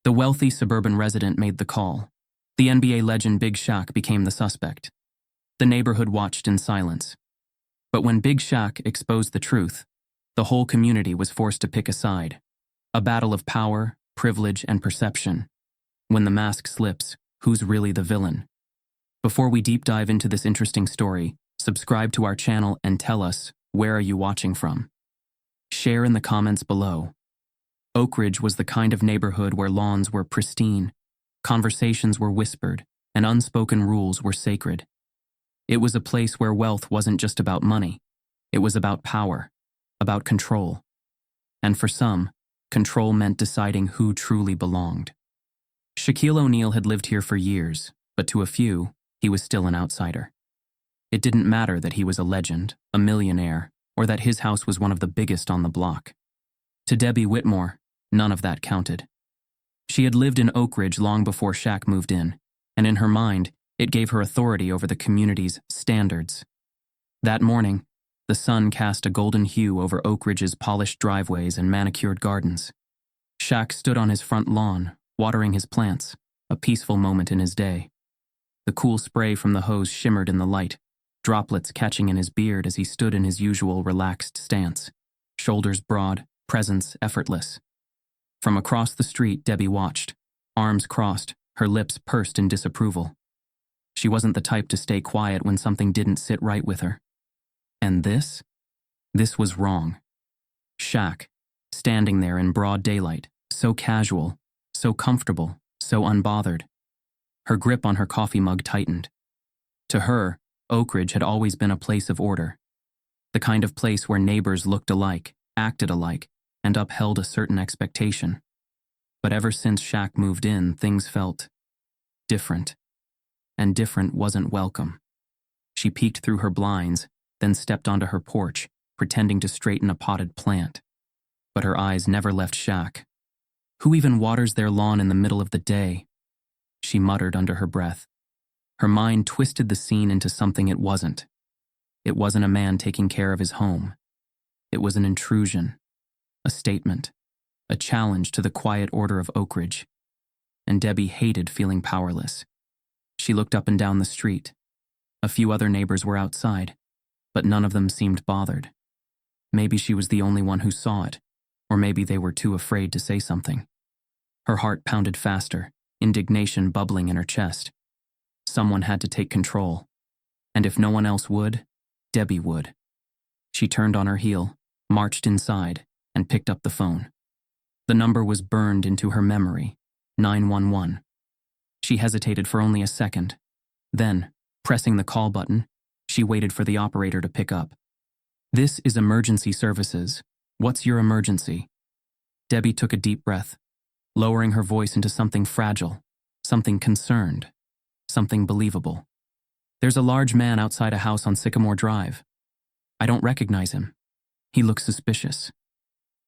The wealthy suburban resident made the call. The NBA legend Big Shaq became the suspect. The neighborhood watched in silence. But when Big Shaq exposed the truth, the whole community was forced to pick a side. A battle of power, privilege, and perception. When the mask slips, who's really the villain? Before we deep dive into this interesting story, subscribe to our channel and tell us, where are you watching from? Share in the comments below. Oak Ridge was the kind of neighborhood where lawns were pristine, conversations were whispered, and unspoken rules were sacred. It was a place where wealth wasn't just about money. It was about power, about control. And for some, control meant deciding who truly belonged. Shaquille O'Neal had lived here for years, but to a few, he was still an outsider. It didn't matter that he was a legend, a millionaire, or that his house was one of the biggest on the block. To Debbie Whitmore, none of that counted. She had lived in Oak Ridge long before Shaq moved in, and in her mind, it gave her authority over the community's standards. That morning, the sun cast a golden hue over Oak Ridge's polished driveways and manicured gardens. Shaq stood on his front lawn, watering his plants, a peaceful moment in his day. The cool spray from the hose shimmered in the light, droplets catching in his beard as he stood in his usual relaxed stance, shoulders broad, presence effortless. From across the street, Debbie watched, arms crossed, her lips pursed in disapproval. She wasn't the type to stay quiet when something didn't sit right with her. And this? This was wrong. Shaq, standing there in broad daylight, so casual, so comfortable, so unbothered. Her grip on her coffee mug tightened. To her, Oak Ridge had always been a place of order. The kind of place where neighbors looked alike, acted alike, and upheld a certain expectation. But ever since Shaq moved in, things felt different. And different wasn't welcome. She peeked through her blinds, then stepped onto her porch, pretending to straighten a potted plant. But her eyes never left Shaq. Who even waters their lawn in the middle of the day? She muttered under her breath. Her mind twisted the scene into something it wasn't. It wasn't a man taking care of his home. It was an intrusion, a statement, a challenge to the quiet order of Oak Ridge. And Debbie hated feeling powerless. She looked up and down the street. A few other neighbors were outside, but none of them seemed bothered. Maybe she was the only one who saw it, or maybe they were too afraid to say something. Her heart pounded faster, indignation bubbling in her chest. Someone had to take control, and if no one else would, Debbie would. She turned on her heel, marched inside, and picked up the phone. The number was burned into her memory, 911. She hesitated for only a second. Then, pressing the call button, she waited for the operator to pick up. "This is emergency services. What's your emergency?" Debbie took a deep breath, lowering her voice into something fragile, something concerned, something believable. "There's a large man outside a house on Sycamore Drive. I don't recognize him. He looks suspicious."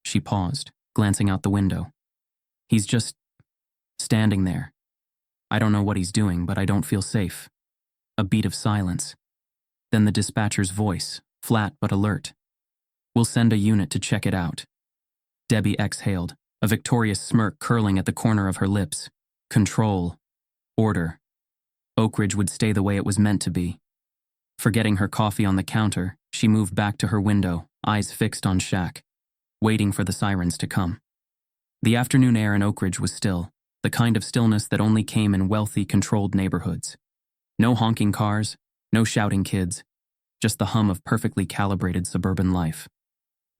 She paused, glancing out the window. "He's just standing there. I don't know what he's doing, but I don't feel safe." A beat of silence. Then the dispatcher's voice, flat but alert. "We'll send a unit to check it out." Debbie exhaled, a victorious smirk curling at the corner of her lips. Control. Order. Oak Ridge would stay the way it was meant to be. Forgetting her coffee on the counter, she moved back to her window, eyes fixed on Shaq, waiting for the sirens to come. The afternoon air in Oak Ridge was still, the kind of stillness that only came in wealthy, controlled neighborhoods. No honking cars, no shouting kids, just the hum of perfectly calibrated suburban life.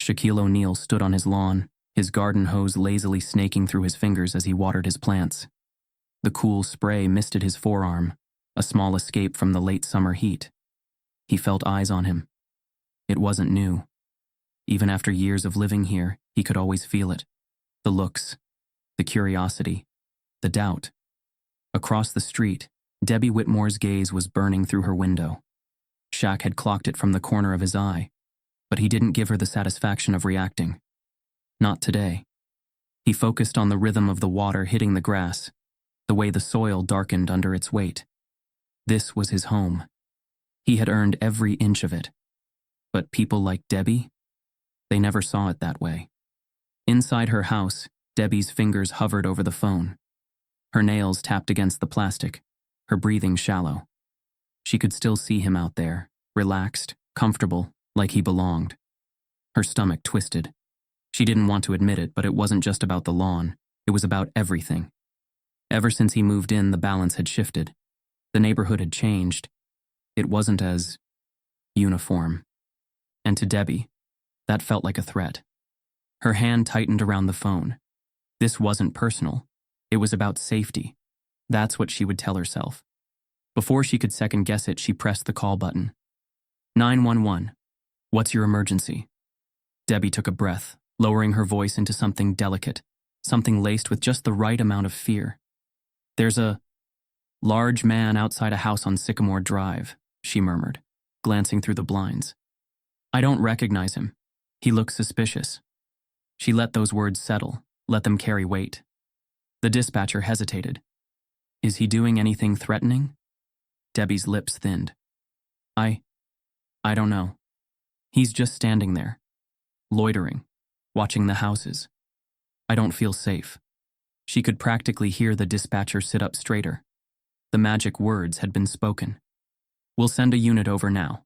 Shaquille O'Neal stood on his lawn, his garden hose lazily snaking through his fingers as he watered his plants. The cool spray misted his forearm, a small escape from the late summer heat. He felt eyes on him. It wasn't new. Even after years of living here, he could always feel it. The looks, the curiosity, the doubt. Across the street, Debbie Whitmore's gaze was burning through her window. Shaq had clocked it from the corner of his eye, but he didn't give her the satisfaction of reacting. Not today. He focused on the rhythm of the water hitting the grass, the way the soil darkened under its weight. This was his home. He had earned every inch of it. But people like Debbie? They never saw it that way. Inside her house, Debbie's fingers hovered over the phone, Her nails tapped against the plastic, her breathing shallow. She could still see him out there, relaxed, comfortable, like he belonged. Her stomach twisted. She didn't want to admit it, but it wasn't just about the lawn. It was about everything. Ever since he moved in, the balance had shifted. The neighborhood had changed. It wasn't as uniform. And to Debbie, that felt like a threat. Her hand tightened around the phone. This wasn't personal. It was about safety. That's what she would tell herself. Before she could second-guess it, she pressed the call button. 911. What's your emergency? Debbie took a breath, lowering her voice into something delicate, something laced with just the right amount of fear. There's a large man outside a house on Sycamore Drive, she murmured, glancing through the blinds. I don't recognize him. He looks suspicious. She let those words settle, let them carry weight. The dispatcher hesitated. Is he doing anything threatening? Debbie's lips thinned. I don't know. He's just standing there, loitering, watching the houses. I don't feel safe. She could practically hear the dispatcher sit up straighter. The magic words had been spoken. We'll send a unit over now.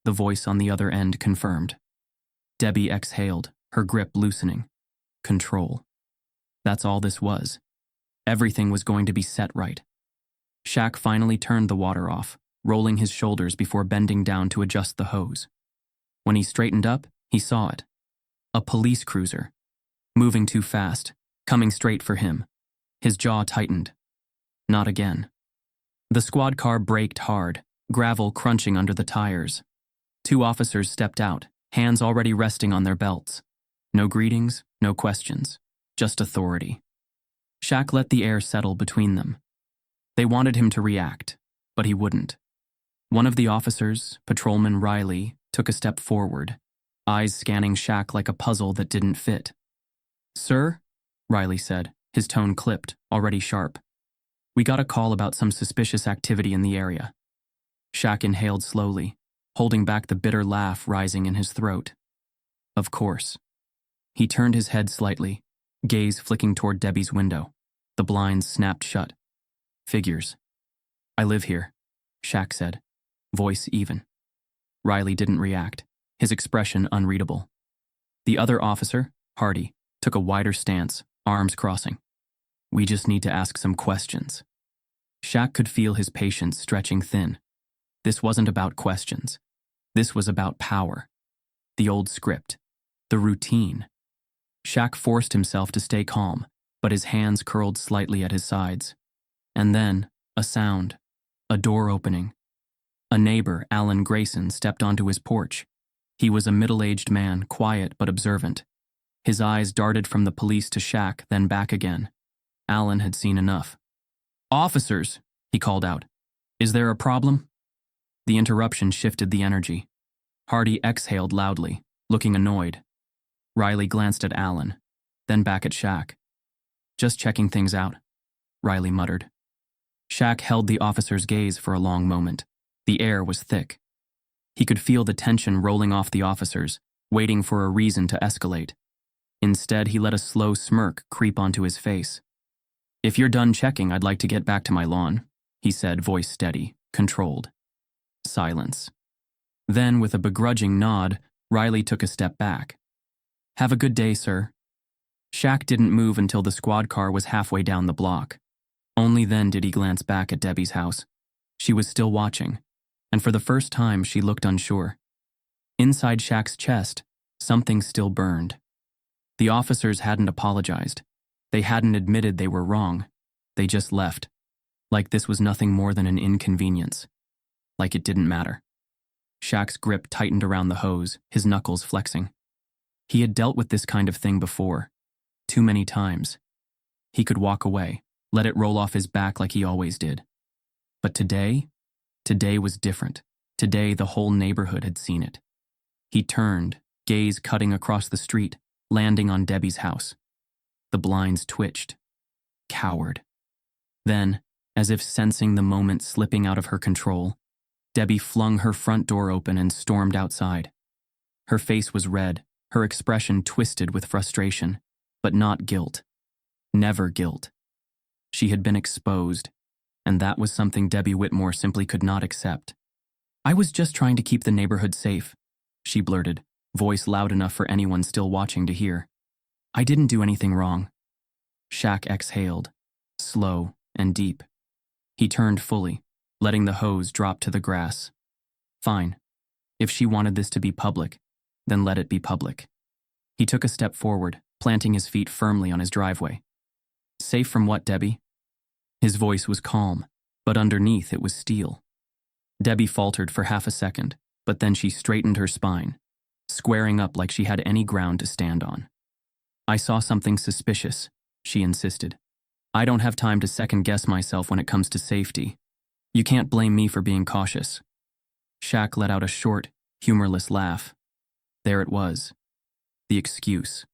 The voice on the other end confirmed. Debbie exhaled, her grip loosening. Control. That's all this was. Everything was going to be set right. Shaq finally turned the water off, rolling his shoulders before bending down to adjust the hose. When he straightened up, he saw it. A police cruiser. Moving too fast, coming straight for him. His jaw tightened. Not again. The squad car braked hard, gravel crunching under the tires. 2 officers stepped out, hands already resting on their belts. No greetings, no questions, just authority. Shaq let the air settle between them. They wanted him to react, but he wouldn't. One of the officers, Patrolman Riley, took a step forward, eyes scanning Shaq like a puzzle that didn't fit. Sir, Riley said, his tone clipped, already sharp. We got a call about some suspicious activity in the area. Shaq inhaled slowly, holding back the bitter laugh rising in his throat. Of course. He turned his head slightly, gaze flicking toward Debbie's window. The blinds snapped shut. Figures. I live here, Shaq said, voice even. Riley didn't react, his expression unreadable. The other officer, Hardy, took a wider stance, arms crossing. We just need to ask some questions. Shaq could feel his patience stretching thin. This wasn't about questions. This was about power. The old script. The routine. Shaq forced himself to stay calm, but his hands curled slightly at his sides. And then, a sound. A door opening. A neighbor, Alan Grayson, stepped onto his porch. He was a middle-aged man, quiet but observant. His eyes darted from the police to Shaq, then back again. Alan had seen enough. Officers, he called out. Is there a problem? The interruption shifted the energy. Hardy exhaled loudly, looking annoyed. Riley glanced at Alan, then back at Shaq. Just checking things out, Riley muttered. Shaq held the officer's gaze for a long moment. The air was thick. He could feel the tension rolling off the officers, waiting for a reason to escalate. Instead, he let a slow smirk creep onto his face. If you're done checking, I'd like to get back to my lawn, he said, voice steady, controlled. Silence. Then, with a begrudging nod, Riley took a step back. Have a good day, sir. Shaq didn't move until the squad car was halfway down the block. Only then did he glance back at Debbie's house. She was still watching, and for the first time she looked unsure. Inside Shaq's chest, something still burned. The officers hadn't apologized. They hadn't admitted they were wrong. They just left, like this was nothing more than an inconvenience. Like it didn't matter. Shaq's grip tightened around the hose, his knuckles flexing. He had dealt with this kind of thing before, too many times. He could walk away, let it roll off his back like he always did. But today was different. Today, the whole neighborhood had seen it. He turned, gaze cutting across the street, landing on Debbie's house. The blinds twitched. Coward. Then, as if sensing the moment slipping out of her control, Debbie flung her front door open and stormed outside. Her face was red, her expression twisted with frustration, but not guilt. Never guilt. She had been exposed, and that was something Debbie Whitmore simply could not accept. "I was just trying to keep the neighborhood safe," she blurted, voice loud enough for anyone still watching to hear. "I didn't do anything wrong." Shaq exhaled, slow and deep. He turned fully, letting the hose drop to the grass. Fine. If she wanted this to be public, then let it be public. He took a step forward, planting his feet firmly on his driveway. "Safe from what, Debbie?" His voice was calm, but underneath it was steel. Debbie faltered for half a second, but then she straightened her spine, squaring up like she had any ground to stand on. "I saw something suspicious," she insisted. "I don't have time to second-guess myself when it comes to safety. You can't blame me for being cautious." Shaq let out a short, humorless laugh. There it was. The excuse.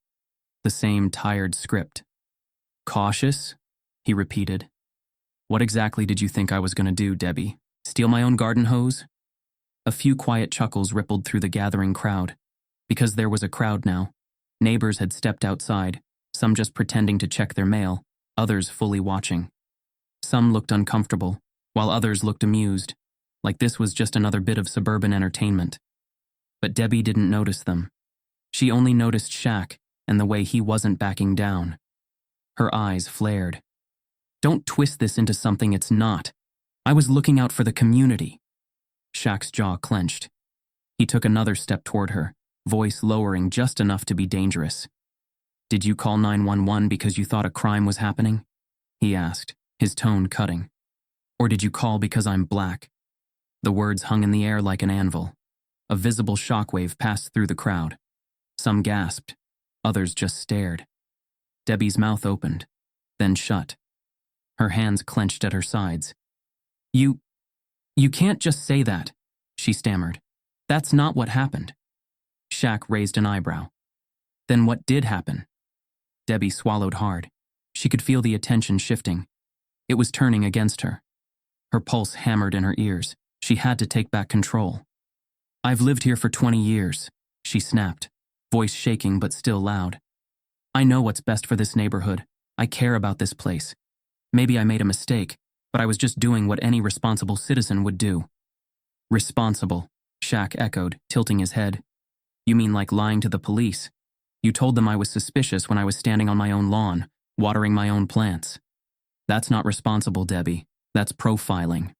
The same tired script. "Cautious?" he repeated. "What exactly did you think I was going to do, Debbie? Steal my own garden hose?" A few quiet chuckles rippled through the gathering crowd. Because there was a crowd now. Neighbors had stepped outside, some just pretending to check their mail, others fully watching. Some looked uncomfortable, while others looked amused, like this was just another bit of suburban entertainment. But Debbie didn't notice them. She only noticed Shaq and the way he wasn't backing down. Her eyes flared. "Don't twist this into something it's not. I was looking out for the community." Shaq's jaw clenched. He took another step toward her, voice lowering just enough to be dangerous. "Did you call 911 because you thought a crime was happening?" he asked, his tone cutting. "Or did you call because I'm black?" The words hung in the air like an anvil. A visible shockwave passed through the crowd. Some gasped, others just stared. Debbie's mouth opened, then shut. Her hands clenched at her sides. You can't just say that," she stammered. "That's not what happened." Shaq raised an eyebrow. "Then what did happen?" Debbie swallowed hard. She could feel the attention shifting. It was turning against her. Her pulse hammered in her ears. She had to take back control. "I've lived here for 20 years, she snapped, voice shaking but still loud. "I know what's best for this neighborhood. I care about this place. Maybe I made a mistake, but I was just doing what any responsible citizen would do." "Responsible," Shaq echoed, tilting his head. "You mean like lying to the police? You told them I was suspicious when I was standing on my own lawn, watering my own plants. That's not responsible, Debbie. That's profiling."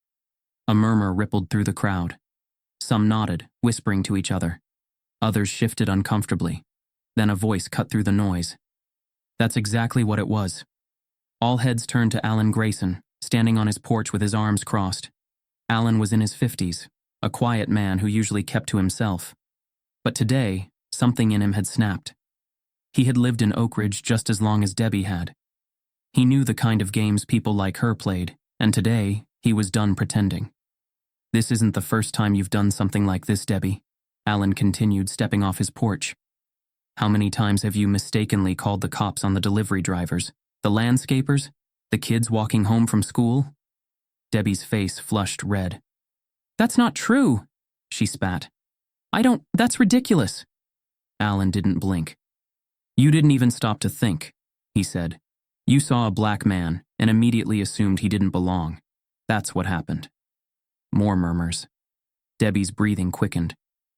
A murmur rippled through the crowd. Some nodded, whispering to each other. Others shifted uncomfortably. Then a voice cut through the noise. "That's exactly what it was." All heads turned to Alan Grayson, standing on his porch with his arms crossed. Alan was in his 50s, a quiet man who usually kept to himself. But today, something in him had snapped. He had lived in Oak Ridge just as long as Debbie had. He knew the kind of games people like her played, and today, he was done pretending. "This isn't the first time you've done something like this, Debbie," Alan continued, stepping off his porch. "How many times have you mistakenly called the cops on the delivery drivers, the landscapers, the kids walking home from school?" Debbie's face flushed red. "That's not true," she spat. That's ridiculous." Alan didn't blink. "You didn't even stop to think," he said. "You saw a black man and immediately assumed he didn't belong. That's what happened." More murmurs. Debbie's breathing quickened.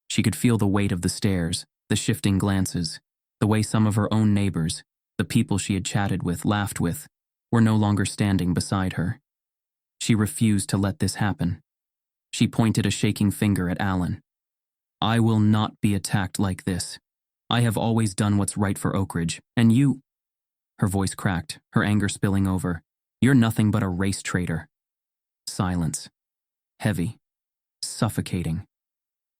She could feel the weight of the stares, the shifting glances, the way some of her own neighbors, the people she had chatted with, laughed with, were no longer standing beside her. She refused to let this happen. She pointed a shaking finger at Alan. "I will not be attacked like this. I have always done what's right for Oak Ridge, and you—" Her voice cracked, her anger spilling over. "You're nothing but a race traitor." Silence. Heavy. Suffocating.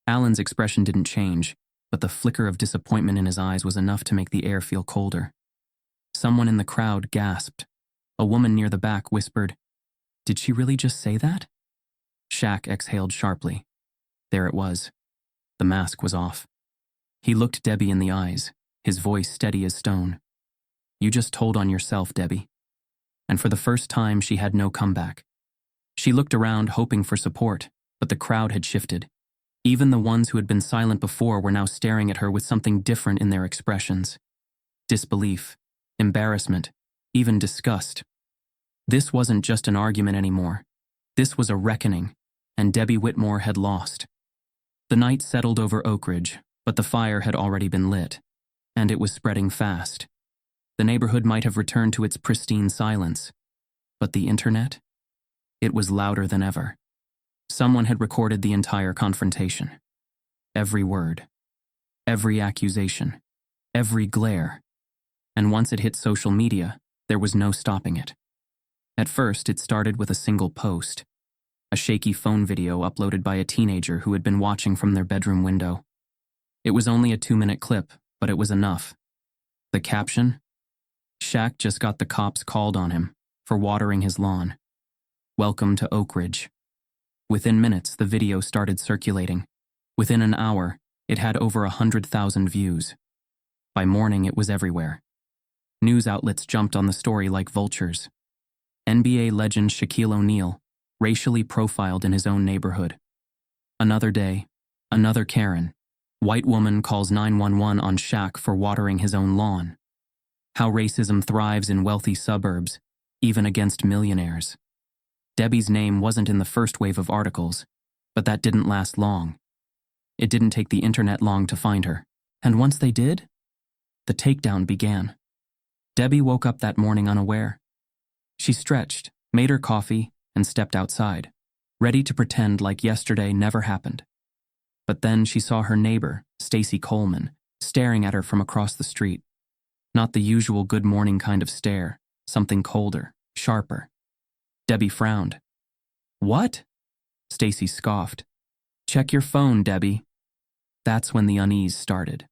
Alan's expression didn't change, but the flicker of disappointment in his eyes was enough to make the air feel colder. Someone in the crowd gasped. A woman near the back whispered, "Did she really just say that?" Shaq exhaled sharply. There it was. The mask was off. He looked Debbie in the eyes, his voice steady as stone. "You just told on yourself, Debbie." And for the first time, she had no comeback. She looked around, hoping for support, but the crowd had shifted. Even the ones who had been silent before were now staring at her with something different in their expressions. Disbelief, embarrassment, even disgust. This wasn't just an argument anymore. This was a reckoning, and Debbie Whitmore had lost. The night settled over Oak Ridge, but the fire had already been lit, and it was spreading fast. The neighborhood might have returned to its pristine silence, but the internet? It was louder than ever. Someone had recorded the entire confrontation. Every word, every accusation, every glare. And once it hit social media, there was no stopping it. At first, it started with a single post, a shaky phone video uploaded by a teenager who had been watching from their bedroom window. It was only a 2-minute clip, but it was enough. The caption? Shaq just got the cops called on him for watering his lawn. Welcome to Oak Ridge. Within minutes, the video started circulating. Within an hour, it had over 100,000 views. By morning, it was everywhere. News outlets jumped on the story like vultures. NBA legend Shaquille O'Neal, racially profiled in his own neighborhood. Another day, another Karen. White woman calls 911 on Shaq for watering his own lawn. How racism thrives in wealthy suburbs, even against millionaires. Debbie's name wasn't in the first wave of articles, but that didn't last long. It didn't take the internet long to find her. And once they did, the takedown began. Debbie woke up that morning unaware. She stretched, made her coffee, and stepped outside, ready to pretend like yesterday never happened. But then she saw her neighbor, Stacy Coleman, staring at her from across the street. Not the usual good morning kind of stare, something colder, sharper. Debbie frowned. What? Stacy scoffed. Check your phone, Debbie. That's when the unease started.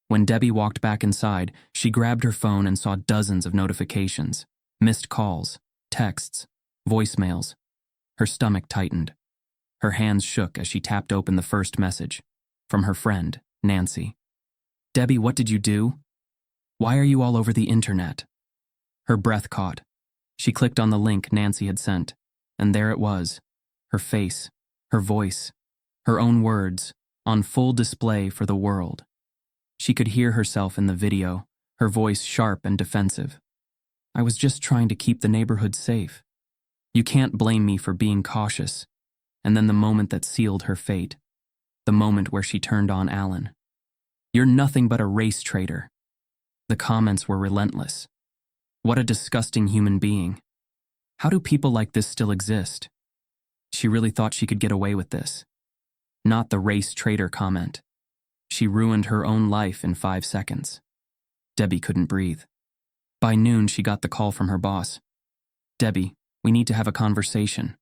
When Debbie walked back inside, she grabbed her phone and saw dozens of notifications, missed calls, texts, voicemails. Her stomach tightened. Her hands shook as she tapped open the first message, from her friend, Nancy. Debbie, what did you do? Why are you all over the internet? Her breath caught. She clicked on the link Nancy had sent, and there it was, her face, her voice, her own words, on full display for the world. She could hear herself in the video, her voice sharp and defensive. I was just trying to keep the neighborhood safe. You can't blame me for being cautious. And then the moment that sealed her fate, the moment where she turned on Alan. You're nothing but a race traitor. The comments were relentless. What a disgusting human being. How do people like this still exist? She really thought she could get away with this. Not the race traitor comment. She ruined her own life in 5 seconds. Debbie couldn't breathe. By noon, she got the call from her boss. Debbie, we need to have a conversation.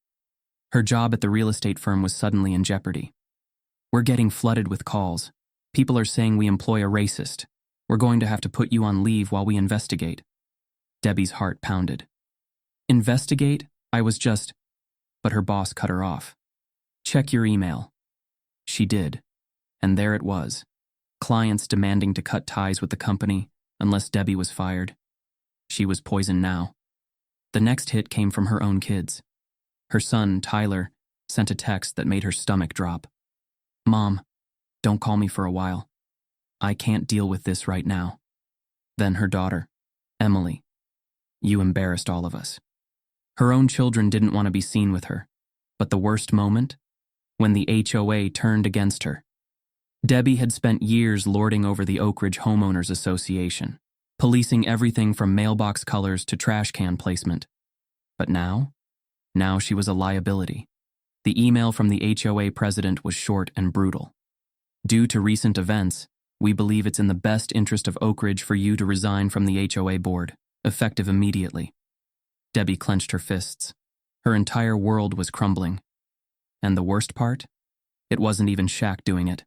Her job at the real estate firm was suddenly in jeopardy. We're getting flooded with calls. People are saying we employ a racist. We're going to have to put you on leave while we investigate. Debbie's heart pounded. Investigate? But her boss cut her off. Check your email. She did. And there it was. Clients demanding to cut ties with the company unless Debbie was fired. She was poisoned now. The next hit came from her own kids. Her son, Tyler, sent a text that made her stomach drop. Mom, don't call me for a while. I can't deal with this right now. Then her daughter, Emily. You embarrassed all of us. Her own children didn't want to be seen with her. But the worst moment? When the HOA turned against her. Debbie had spent years lording over the Oak Ridge Homeowners Association, policing everything from mailbox colors to trash can placement. But now she was a liability. The email from the HOA president was short and brutal. Due to recent events, we believe it's in the best interest of Oak Ridge for you to resign from the HOA board, effective immediately. Debbie clenched her fists. Her entire world was crumbling. And the worst part? It wasn't even Shaq doing it.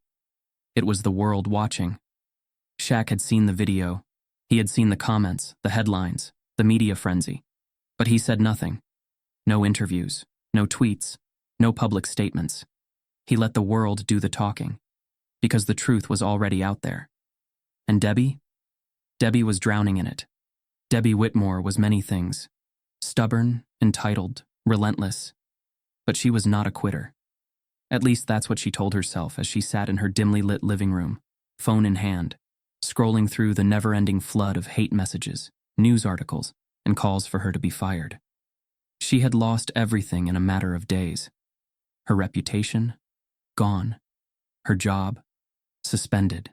It was the world watching. Shaq had seen the video. He had seen the comments, the headlines, the media frenzy. But he said nothing. No interviews, no tweets, no public statements. He let the world do the talking, because the truth was already out there. And Debbie? Debbie was drowning in it. Debbie Whitmore was many things. Stubborn, entitled, relentless. But she was not a quitter. At least that's what she told herself as she sat in her dimly lit living room, phone in hand, scrolling through the never-ending flood of hate messages, news articles, and calls for her to be fired. She had lost everything in a matter of days. Her reputation, gone. Her job, suspended.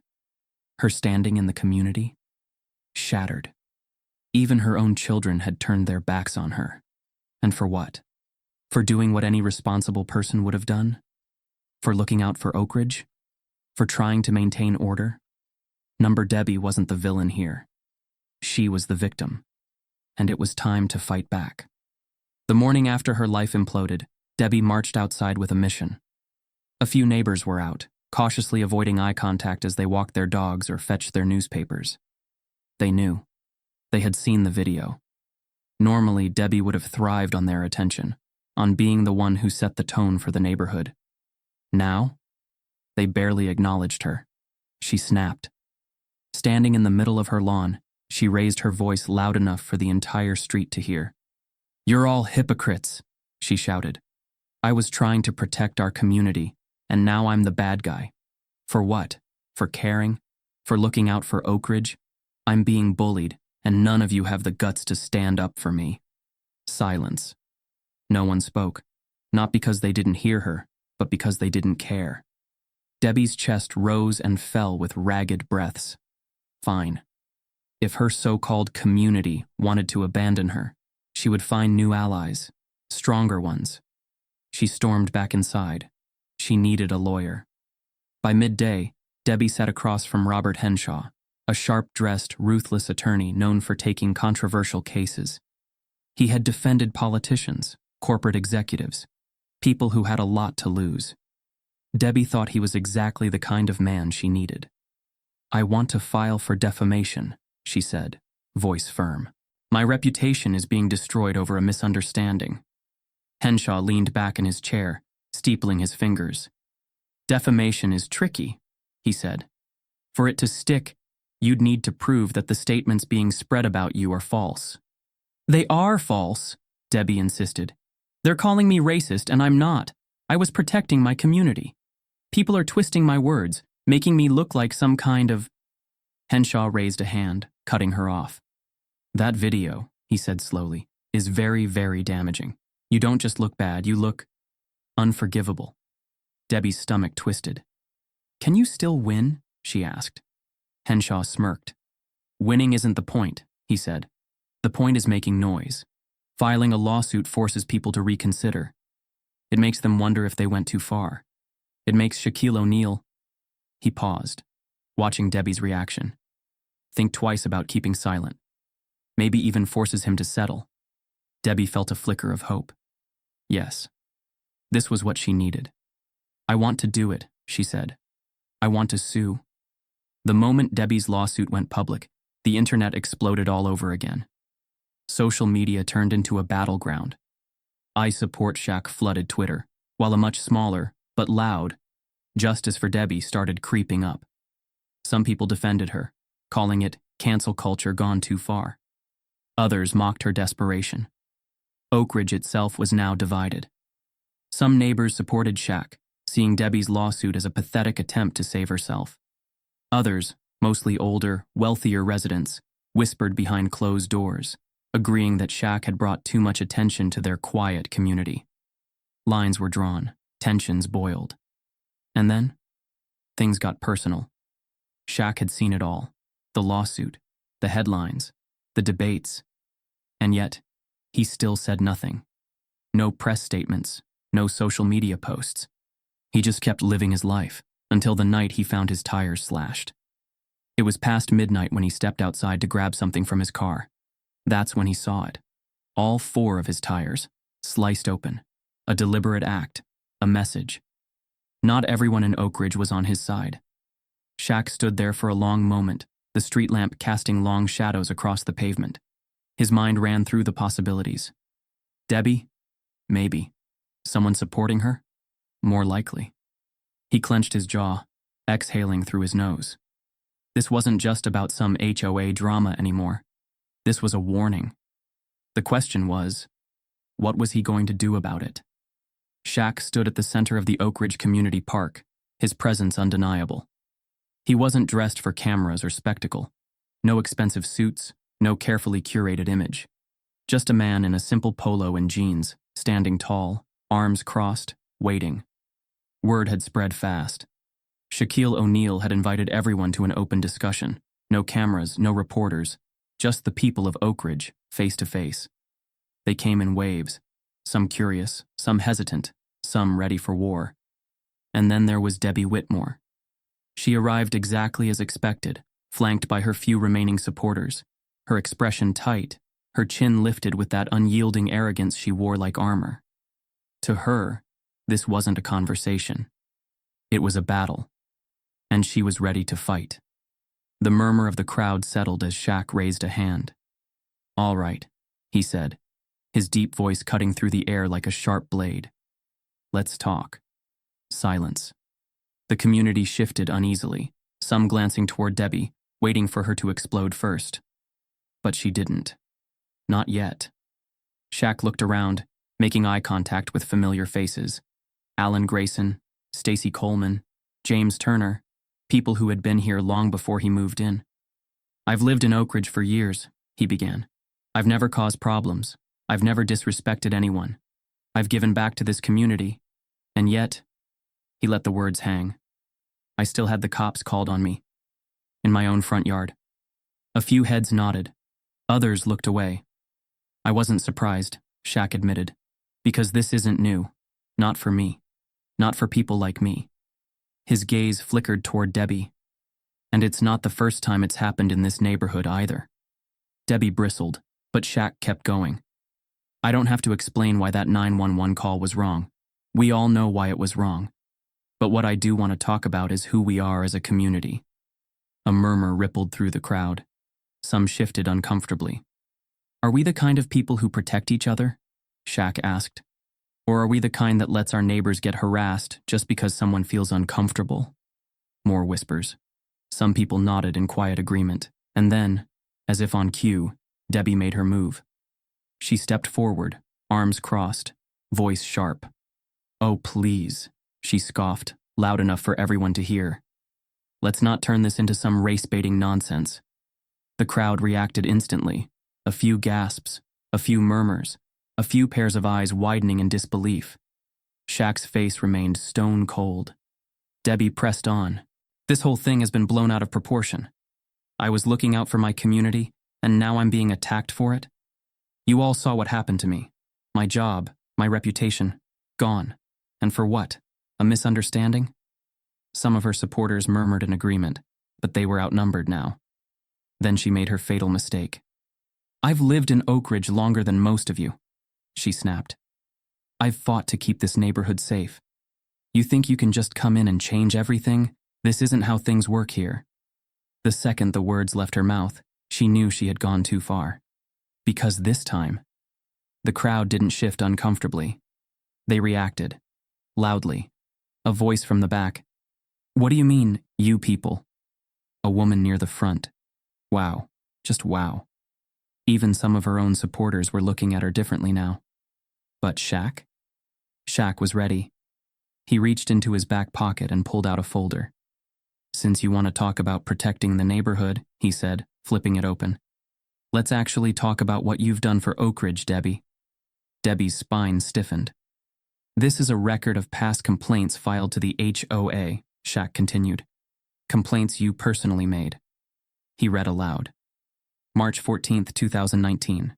Her standing in the community, shattered. Even her own children had turned their backs on her. And for what? For doing what any responsible person would have done? For looking out for Oak Ridge? For trying to maintain order? Number Debbie wasn't the villain here. She was the victim. And it was time to fight back. The morning after her life imploded, Debbie marched outside with a mission. A few neighbors were out, cautiously avoiding eye contact as they walked their dogs or fetched their newspapers. They knew. They had seen the video. Normally, Debbie would have thrived on their attention, on being the one who set the tone for the neighborhood. Now, they barely acknowledged her. She snapped. Standing in the middle of her lawn, she raised her voice loud enough for the entire street to hear. "You're all hypocrites," she shouted. "I was trying to protect our community, and now I'm the bad guy. For what? For caring? For looking out for Oak Ridge? I'm being bullied, and none of you have the guts to stand up for me." Silence. No one spoke, not because they didn't hear her, but because they didn't care. Debbie's chest rose and fell with ragged breaths. Fine. If her so-called community wanted to abandon her, she would find new allies, stronger ones. She stormed back inside. She needed a lawyer. By midday, Debbie sat across from Robert Henshaw, a sharp-dressed, ruthless attorney known for taking controversial cases. He had defended politicians, corporate executives, people who had a lot to lose. Debbie thought he was exactly the kind of man she needed. "I want to file for defamation," she said, voice firm. "My reputation is being destroyed over a misunderstanding." Henshaw leaned back in his chair, steepling his fingers. "Defamation is tricky," he said. "For it to stick, you'd need to prove that the statements being spread about you are false." "They are false," Debbie insisted. "They're calling me racist, and I'm not. I was protecting my community. People are twisting my words, making me look like some kind of—" Henshaw raised a hand, cutting her off. "That video," he said slowly, "is very, very damaging. You don't just look bad, you look unforgivable." Debbie's stomach twisted. "Can you still win?" she asked. Henshaw smirked. "Winning isn't the point," he said. "The point is making noise. Filing a lawsuit forces people to reconsider. It makes them wonder if they went too far. It makes Shaquille O'Neal—" He paused, watching Debbie's reaction. "Think twice about keeping silent. Maybe even forces him to settle." Debbie felt a flicker of hope. Yes. This was what she needed. "I want to do it," she said. "I want to sue." The moment Debbie's lawsuit went public, the internet exploded all over again. Social media turned into a battleground. "I support Shaq" flooded Twitter, while a much smaller, but loud, "Justice for Debbie" started creeping up. Some people defended her, calling it cancel culture gone too far. Others mocked her desperation. Oak Ridge itself was now divided. Some neighbors supported Shaq, seeing Debbie's lawsuit as a pathetic attempt to save herself. Others, mostly older, wealthier residents, whispered behind closed doors, agreeing that Shaq had brought too much attention to their quiet community. Lines were drawn, tensions boiled. And then, things got personal. Shaq had seen it all: the lawsuit, the headlines, the debates. And yet, he still said nothing. No press statements, no social media posts. He just kept living his life, until the night he found his tires slashed. It was past midnight when he stepped outside to grab something from his car. That's when he saw it. All 4 of his tires, sliced open. A deliberate act, a message. Not everyone in Oak Ridge was on his side. Shaq stood there for a long moment, the street lamp casting long shadows across the pavement. His mind ran through the possibilities. Debbie? Maybe. Someone supporting her? More likely. He clenched his jaw, exhaling through his nose. This wasn't just about some HOA drama anymore. This was a warning. The question was, what was he going to do about it? Shaq stood at the center of the Oak Ridge Community Park, his presence undeniable. He wasn't dressed for cameras or spectacle. No expensive suits, no carefully curated image. Just a man in a simple polo and jeans, standing tall, arms crossed, waiting. Word had spread fast. Shaquille O'Neal had invited everyone to an open discussion. No cameras, no reporters, just the people of Oak Ridge, face to face. They came in waves, some curious, some hesitant, some ready for war. And then there was Debbie Whitmore. She arrived exactly as expected, flanked by her few remaining supporters, her expression tight, her chin lifted with that unyielding arrogance she wore like armor. To her, this wasn't a conversation. It was a battle, and she was ready to fight. The murmur of the crowd settled as Shaq raised a hand. "All right," he said, his deep voice cutting through the air like a sharp blade. "Let's talk." Silence. The community shifted uneasily, some glancing toward Debbie, waiting for her to explode first. But she didn't. Not yet. Shaq looked around, making eye contact with familiar faces. Alan Grayson, Stacy Coleman, James Turner, people who had been here long before he moved in. "I've lived in Oak Ridge for years," he began. "I've never caused problems. I've never disrespected anyone. I've given back to this community. And yet," he let the words hang, "I still had the cops called on me. In my own front yard." A few heads nodded. Others looked away. "I wasn't surprised," Shaq admitted, "because this isn't new. Not for me. Not for people like me." His gaze flickered toward Debbie. "And it's not the first time it's happened in this neighborhood either." Debbie bristled, but Shaq kept going. "I don't have to explain why that 911 call was wrong. We all know why it was wrong. But what I do want to talk about is who we are as a community." A murmur rippled through the crowd. Some shifted uncomfortably. "Are we the kind of people who protect each other?" Shaq asked. "Or are we the kind that lets our neighbors get harassed just because someone feels uncomfortable?" More whispers. Some people nodded in quiet agreement, and then, as if on cue, Debbie made her move. She stepped forward, arms crossed, voice sharp. "Oh, please," she scoffed, loud enough for everyone to hear. "Let's not turn this into some race-baiting nonsense." The crowd reacted instantly. A few gasps, a few murmurs, a few pairs of eyes widening in disbelief. Shaq's face remained stone cold. Debbie pressed on. "This whole thing has been blown out of proportion. I was looking out for my community, and now I'm being attacked for it. You all saw what happened to me. My job, my reputation, gone. And for what? A misunderstanding?" Some of her supporters murmured in agreement, but they were outnumbered now. Then she made her fatal mistake. "I've lived in Oak Ridge longer than most of you," she snapped. "I've fought to keep this neighborhood safe. You think you can just come in and change everything? This isn't how things work here." The second the words left her mouth, she knew she had gone too far. Because this time, the crowd didn't shift uncomfortably. They reacted. Loudly. A voice from the back. "What do you mean, you people?" A woman near the front. Wow. Just wow. Even some of her own supporters were looking at her differently now. But Shaq? Shaq was ready. He reached into his back pocket and pulled out a folder. "Since you want to talk about protecting the neighborhood," he said, flipping it open, "let's actually talk about what you've done for Oak Ridge, Debbie." Debbie's spine stiffened. "This is a record of past complaints filed to the HOA," Shaq continued. "Complaints you personally made." He read aloud. March 14th, 2019.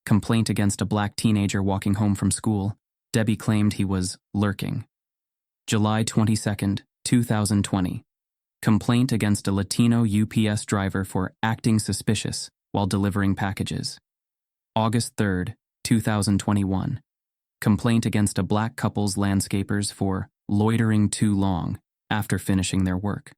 Complaint against a black teenager walking home from school. Debbie claimed he was lurking. July 22nd, 2020. Complaint against a Latino UPS driver for acting suspicious while delivering packages. August 3rd, 2021. Complaint against a black couple's landscapers for loitering too long after finishing their work.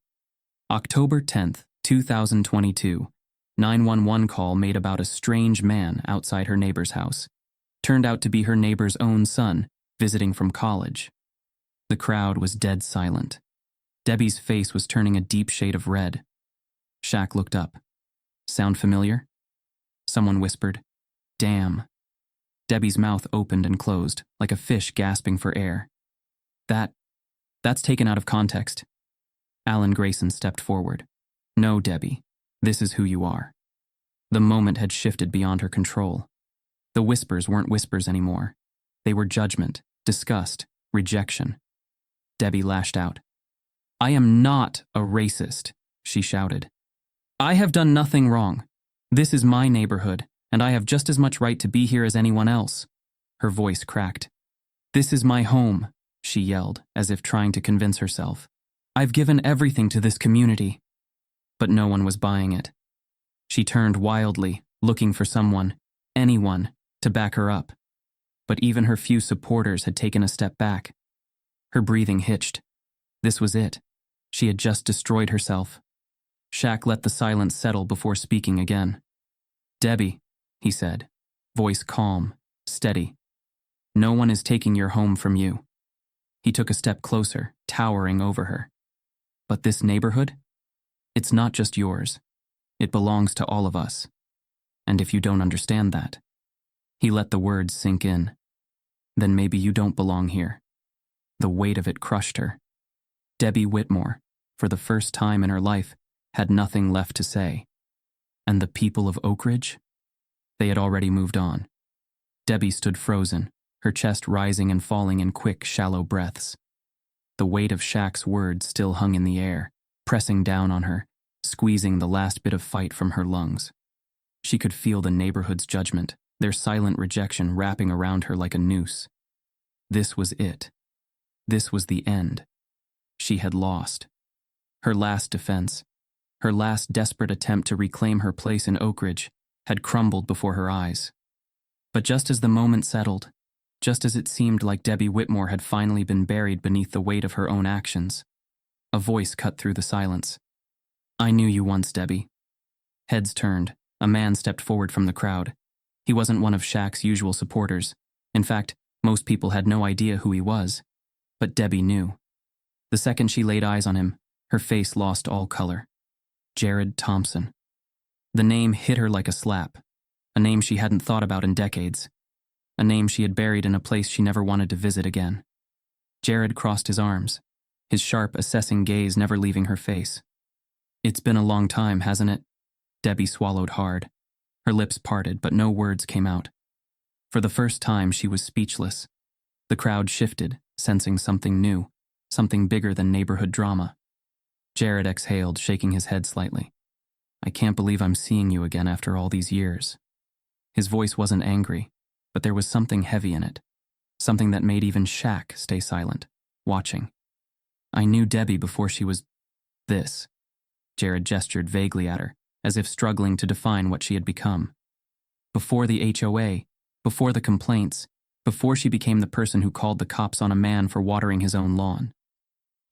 October 10th, 2022. 911 call made about a strange man outside her neighbor's house. Turned out to be her neighbor's own son, visiting from college. The crowd was dead silent. Debbie's face was turning a deep shade of red. Shaq looked up. "Sound familiar?" Someone whispered, "Damn." Debbie's mouth opened and closed, like a fish gasping for air. That's taken out of context." Alan Grayson stepped forward. "No, Debbie. This is who you are." The moment had shifted beyond her control. The whispers weren't whispers anymore. They were judgment, disgust, rejection. Debbie lashed out. "I am not a racist," she shouted. "I have done nothing wrong. This is my neighborhood, and I have just as much right to be here as anyone else." Her voice cracked. "This is my home," she yelled, as if trying to convince herself. "I've given everything to this community." But no one was buying it. She turned wildly, looking for someone, anyone, to back her up. But even her few supporters had taken a step back. Her breathing hitched. This was it. She had just destroyed herself. Shaq let the silence settle before speaking again. "Debbie," he said, voice calm, steady. "No one is taking your home from you." He took a step closer, towering over her. "But this neighborhood? It's not just yours. It belongs to all of us. And if you don't understand that," he let the words sink in, "then maybe you don't belong here." The weight of it crushed her. Debbie Whitmore, for the first time in her life, had nothing left to say. And the people of Oak Ridge? They had already moved on. Debbie stood frozen, her chest rising and falling in quick, shallow breaths. The weight of Shaq's words still hung in the air, pressing down on her, squeezing the last bit of fight from her lungs. She could feel the neighborhood's judgment, their silent rejection wrapping around her like a noose. This was it. This was the end. She had lost. Her last defense, her last desperate attempt to reclaim her place in Oak Ridge, had crumbled before her eyes. But just as the moment settled, just as it seemed like Debbie Whitmore had finally been buried beneath the weight of her own actions, a voice cut through the silence. "I knew you once, Debbie." Heads turned. A man stepped forward from the crowd. He wasn't one of Shaq's usual supporters. In fact, most people had no idea who he was. But Debbie knew. The second she laid eyes on him, her face lost all color. Jared Thompson. The name hit her like a slap. A name she hadn't thought about in decades. A name she had buried in a place she never wanted to visit again. Jared crossed his arms, his sharp, assessing gaze never leaving her face. "It's been a long time, hasn't it?" Debbie swallowed hard. Her lips parted, but no words came out. For the first time, she was speechless. The crowd shifted, sensing something new, something bigger than neighborhood drama. Jared exhaled, shaking his head slightly. "I can't believe I'm seeing you again after all these years." His voice wasn't angry, but there was something heavy in it. Something that made even Shaq stay silent, watching. "I knew Debbie before she was this." Jared gestured vaguely at her, as if struggling to define what she had become. "Before the HOA, before the complaints, before she became the person who called the cops on a man for watering his own lawn."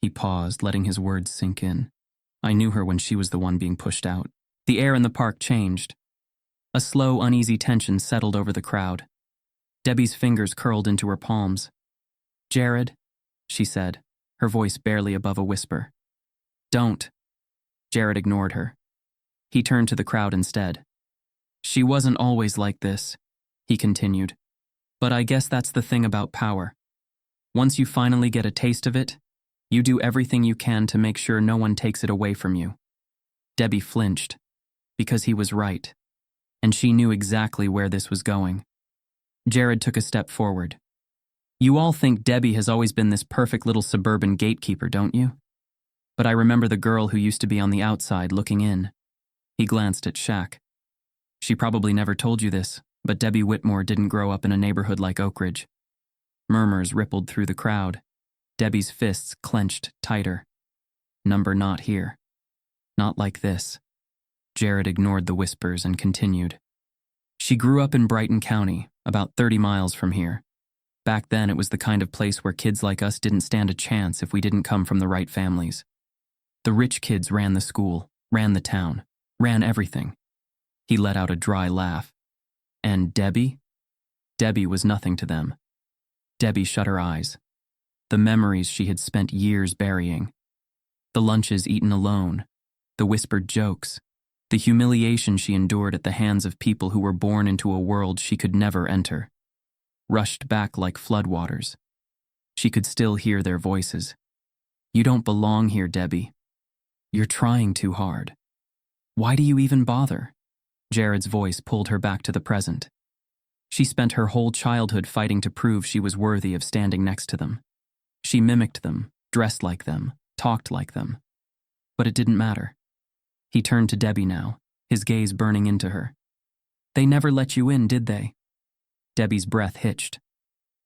He paused, letting his words sink in. "I knew her when she was the one being pushed out." The air in the park changed. A slow, uneasy tension settled over the crowd. Debbie's fingers curled into her palms. "Jared," she said, her voice barely above a whisper. "Don't." Jared ignored her. He turned to the crowd instead. "She wasn't always like this," he continued. "But I guess that's the thing about power. Once you finally get a taste of it, you do everything you can to make sure no one takes it away from you." Debbie flinched, because he was right, and she knew exactly where this was going. Jared took a step forward. "You all think Debbie has always been this perfect little suburban gatekeeper, don't you? But I remember the girl who used to be on the outside looking in." He glanced at Shaq. "She probably never told you this, but Debbie Whitmore didn't grow up in a neighborhood like Oak Ridge." Murmurs rippled through the crowd. Debbie's fists clenched tighter. "Number not here. Not like this." Jared ignored the whispers and continued. "She grew up in Brighton County, about 30 miles from here. Back then, it was the kind of place where kids like us didn't stand a chance if we didn't come from the right families. The rich kids ran the school, ran the town, ran everything." He let out a dry laugh. "And Debbie?" Debbie was nothing to them. Debbie shut her eyes. The memories she had spent years burying. The lunches eaten alone, the whispered jokes, the humiliation she endured at the hands of people who were born into a world she could never enter. Rushed back like floodwaters. She could still hear their voices. "You don't belong here, Debbie. You're trying too hard. Why do you even bother?" Jared's voice pulled her back to the present. She spent her whole childhood fighting to prove she was worthy of standing next to them. She mimicked them, dressed like them, talked like them. But it didn't matter. He turned to Debbie now, his gaze burning into her. "They never let you in, did they?" Debbie's breath hitched.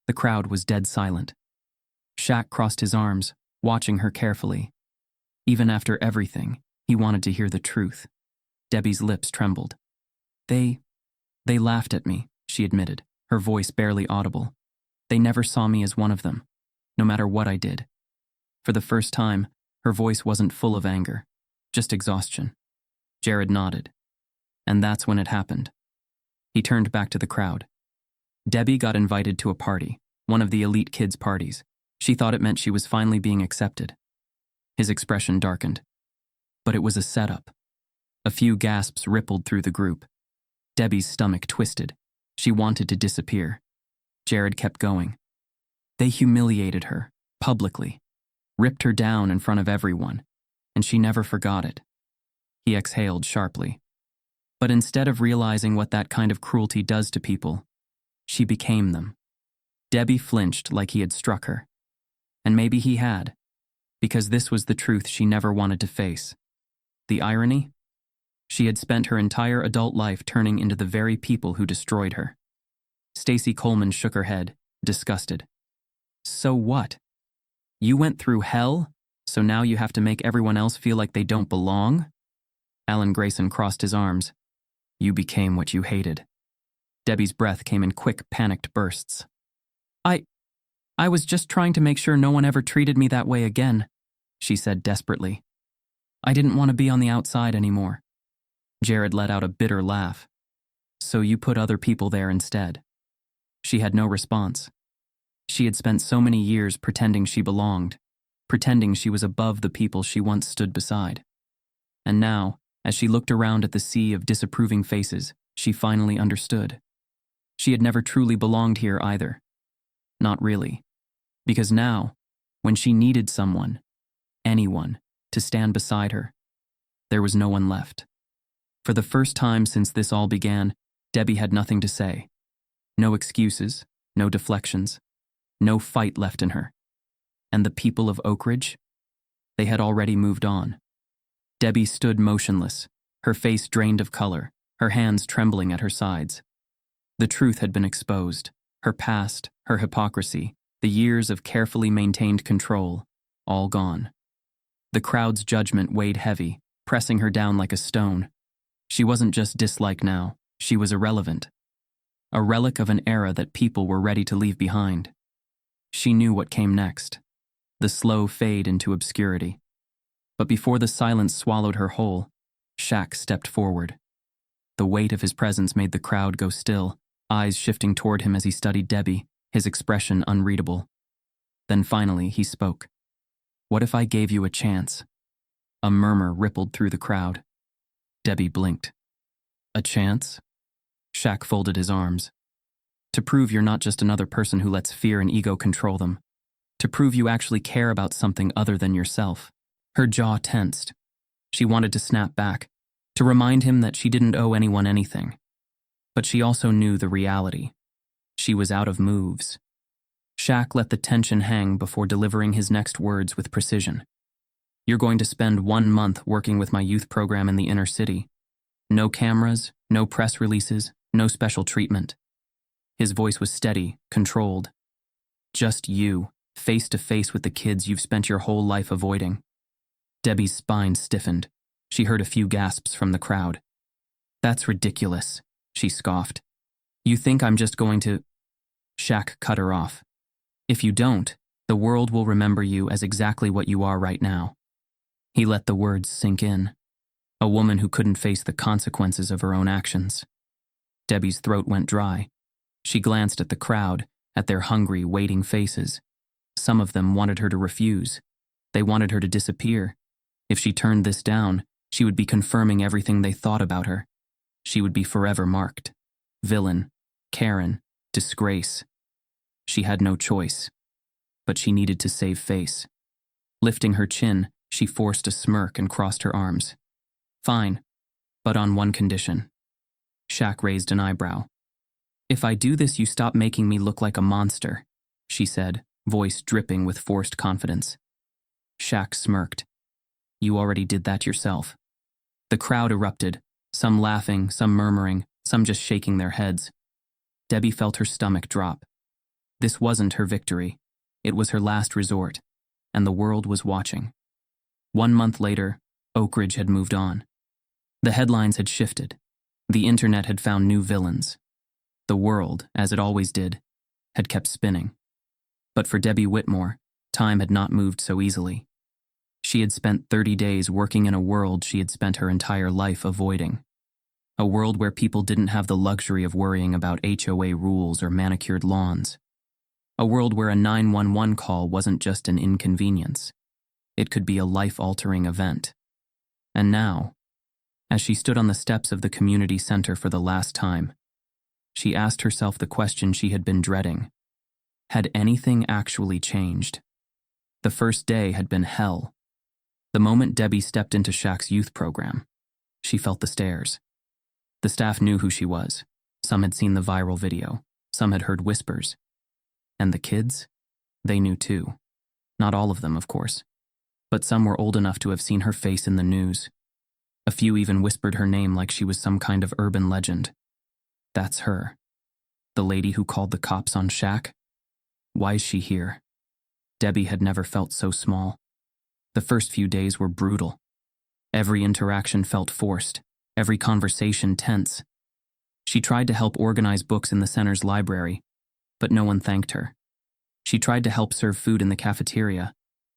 The crowd was dead silent. Shaq crossed his arms, watching her carefully. Even after everything, he wanted to hear the truth. Debbie's lips trembled. They laughed at me," she admitted, her voice barely audible. "They never saw me as one of them, no matter what I did." For the first time, her voice wasn't full of anger, just exhaustion. Jared nodded. And that's when it happened. He turned back to the crowd. Debbie got invited to a party, one of the elite kids' parties. She thought it meant she was finally being accepted. His expression darkened. But it was a setup. A few gasps rippled through the group. Debbie's stomach twisted. She wanted to disappear. Jared kept going. They humiliated her, publicly, ripped her down in front of everyone, and she never forgot it. He exhaled sharply. But instead of realizing what that kind of cruelty does to people, she became them. Debbie flinched like he had struck her. And maybe he had, because this was the truth she never wanted to face. The irony? She had spent her entire adult life turning into the very people who destroyed her. Stacy Coleman shook her head, disgusted. So what? You went through hell, so now you have to make everyone else feel like they don't belong? Alan Grayson crossed his arms. You became what you hated. Debbie's breath came in quick, panicked bursts. I was just trying to make sure no one ever treated me that way again, she said desperately. I didn't want to be on the outside anymore. Jared let out a bitter laugh. So you put other people there instead. She had no response. She had spent so many years pretending she belonged, pretending she was above the people she once stood beside. And now, as she looked around at the sea of disapproving faces, she finally understood. She had never truly belonged here either. Not really. Because now, when she needed someone, anyone, to stand beside her, there was no one left. For the first time since this all began, Debbie had nothing to say. No excuses, no deflections, no fight left in her. And the people of Oak Ridge? They had already moved on. Debbie stood motionless, her face drained of color, her hands trembling at her sides. The truth had been exposed. Her past, her hypocrisy, the years of carefully maintained control, all gone. The crowd's judgment weighed heavy, pressing her down like a stone. She wasn't just disliked now, she was irrelevant. A relic of an era that people were ready to leave behind. She knew what came next. The slow fade into obscurity. But before the silence swallowed her whole, Shaq stepped forward. The weight of his presence made the crowd go still, eyes shifting toward him as he studied Debbie, his expression unreadable. Then finally he spoke. What if I gave you a chance? A murmur rippled through the crowd. Debbie blinked. A chance? Shaq folded his arms. To prove you're not just another person who lets fear and ego control them. To prove you actually care about something other than yourself. Her jaw tensed. She wanted to snap back, to remind him that she didn't owe anyone anything. But she also knew the reality. She was out of moves. Shaq let the tension hang before delivering his next words with precision. You're going to spend 1 month working with my youth program in the inner city. No cameras, no press releases, no special treatment. His voice was steady, controlled. Just you, face to face with the kids you've spent your whole life avoiding. Debbie's spine stiffened. She heard a few gasps from the crowd. That's ridiculous, she scoffed. You think I'm just going to... Shaq cut her off. If you don't, the world will remember you as exactly what you are right now. He let the words sink in. A woman who couldn't face the consequences of her own actions. Debbie's throat went dry. She glanced at the crowd, at their hungry, waiting faces. Some of them wanted her to refuse. They wanted her to disappear. If she turned this down, she would be confirming everything they thought about her. She would be forever marked. Villain, Karen, disgrace. She had no choice. But she needed to save face. Lifting her chin, she forced a smirk and crossed her arms. Fine, but on one condition. Shaq raised an eyebrow. "If I do this, you stop making me look like a monster," she said, voice dripping with forced confidence. Shaq smirked. "You already did that yourself." The crowd erupted, some laughing, some murmuring, some just shaking their heads. Debbie felt her stomach drop. This wasn't her victory. It was her last resort, and the world was watching. 1 month later, Oak Ridge had moved on. The headlines had shifted. The internet had found new villains. The world, as it always did, had kept spinning. But for Debbie Whitmore, time had not moved so easily. She had spent 30 days working in a world she had spent her entire life avoiding. A world where people didn't have the luxury of worrying about HOA rules or manicured lawns. A world where a 911 call wasn't just an inconvenience. It could be a life-altering event. And now, as she stood on the steps of the community center for the last time, she asked herself the question she had been dreading. Had anything actually changed? The first day had been hell. The moment Debbie stepped into Shaq's youth program, she felt the stares. The staff knew who she was. Some had seen the viral video. Some had heard whispers. And the kids? They knew too. Not all of them, of course. But some were old enough to have seen her face in the news. A few even whispered her name like she was some kind of urban legend. That's her. The lady who called the cops on Shaq? Why is she here? Debbie had never felt so small. The first few days were brutal. Every interaction felt forced, every conversation tense. She tried to help organize books in the center's library, but no one thanked her. She tried to help serve food in the cafeteria,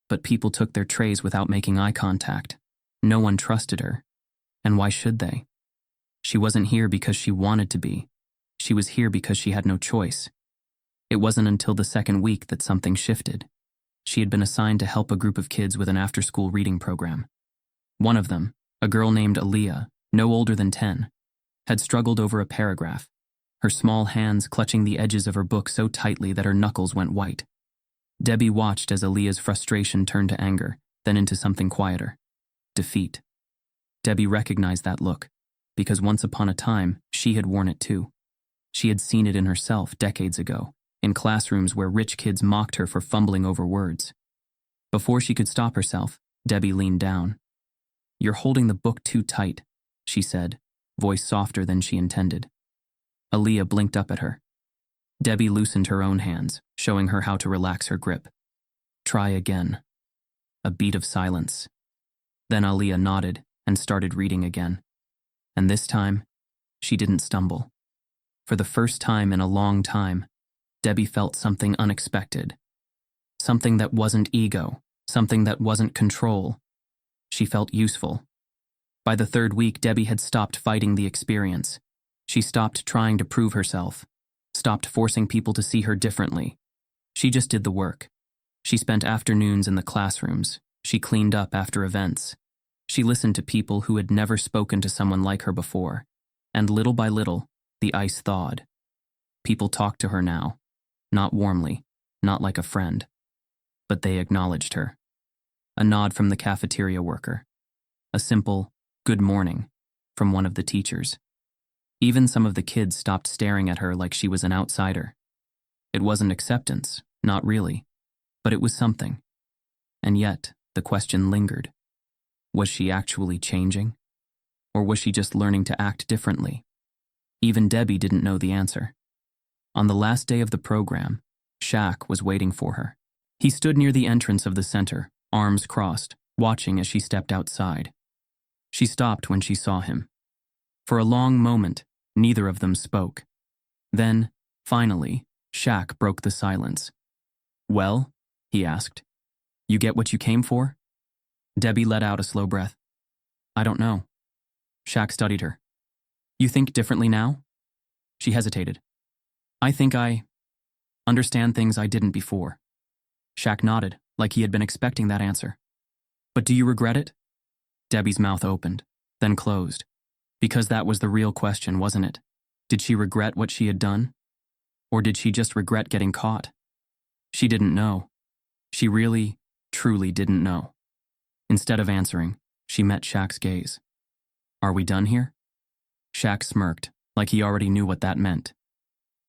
but people took their trays without making eye contact. No one trusted her. And why should they? She wasn't here because she wanted to be. She was here because she had no choice. It wasn't until the second week that something shifted. She had been assigned to help a group of kids with an after-school reading program. One of them, a girl named Aaliyah, no older than 10, had struggled over a paragraph, her small hands clutching the edges of her book so tightly that her knuckles went white. Debbie watched as Aaliyah's frustration turned to anger, then into something quieter. Defeat. Debbie recognized that look, because once upon a time, she had worn it too. She had seen it in herself decades ago, in classrooms where rich kids mocked her for fumbling over words. Before she could stop herself, Debbie leaned down. "You're holding the book too tight," she said, voice softer than she intended. Aaliyah blinked up at her. Debbie loosened her own hands, showing her how to relax her grip. "Try again." A beat of silence. Then Aaliyah nodded and started reading again. And this time, she didn't stumble. For the first time in a long time, Debbie felt something unexpected. Something that wasn't ego, something that wasn't control. She felt useful. By the third week, Debbie had stopped fighting the experience. She stopped trying to prove herself, stopped forcing people to see her differently. She just did the work. She spent afternoons in the classrooms. She cleaned up after events. She listened to people who had never spoken to someone like her before. And little by little, the ice thawed. People talked to her now. Not warmly, not like a friend. But they acknowledged her. A nod from the cafeteria worker. A simple, "Good morning," from one of the teachers. Even some of the kids stopped staring at her like she was an outsider. It wasn't acceptance, not really, but it was something. And yet, the question lingered. Was she actually changing? Or was she just learning to act differently? Even Debbie didn't know the answer. On the last day of the program, Shaq was waiting for her. He stood near the entrance of the center, arms crossed, watching as she stepped outside. She stopped when she saw him. For a long moment, neither of them spoke. Then, finally, Shaq broke the silence. "Well?" he asked. "You get what you came for?" Debbie let out a slow breath. "I don't know." Shaq studied her. "You think differently now?" She hesitated. "I think I understand things I didn't before." Shaq nodded, like he had been expecting that answer. "But do you regret it?" Debbie's mouth opened, then closed. Because that was the real question, wasn't it? Did she regret what she had done? Or did she just regret getting caught? She didn't know. She really, truly didn't know. Instead of answering, she met Shaq's gaze. "Are we done here?" Shaq smirked, like he already knew what that meant.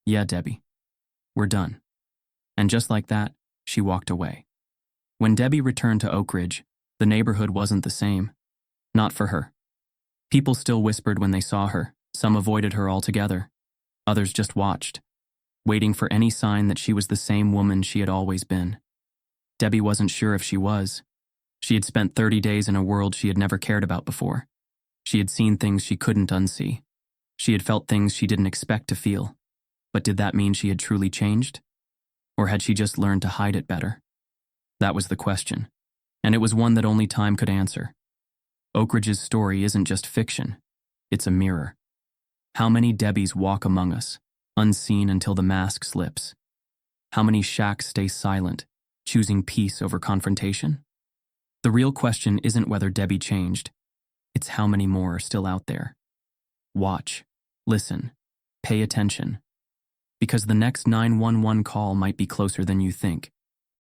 "Yeah, Debbie, we're done." And just like that, she walked away. When Debbie returned to Oak Ridge, the neighborhood wasn't the same. Not for her. People still whispered when they saw her. Some avoided her altogether. Others just watched, waiting for any sign that she was the same woman she had always been. Debbie wasn't sure if she was. She had spent 30 days in a world she had never cared about before. She had seen things she couldn't unsee. She had felt things she didn't expect to feel. But did that mean she had truly changed? Or had she just learned to hide it better? That was the question, and it was one that only time could answer. Oak Ridge's story isn't just fiction, it's a mirror. How many Debbies walk among us, unseen until the mask slips? How many Shaqs stay silent, choosing peace over confrontation? The real question isn't whether Debbie changed, it's how many more are still out there. Watch, listen, pay attention. Because the next 911 call might be closer than you think.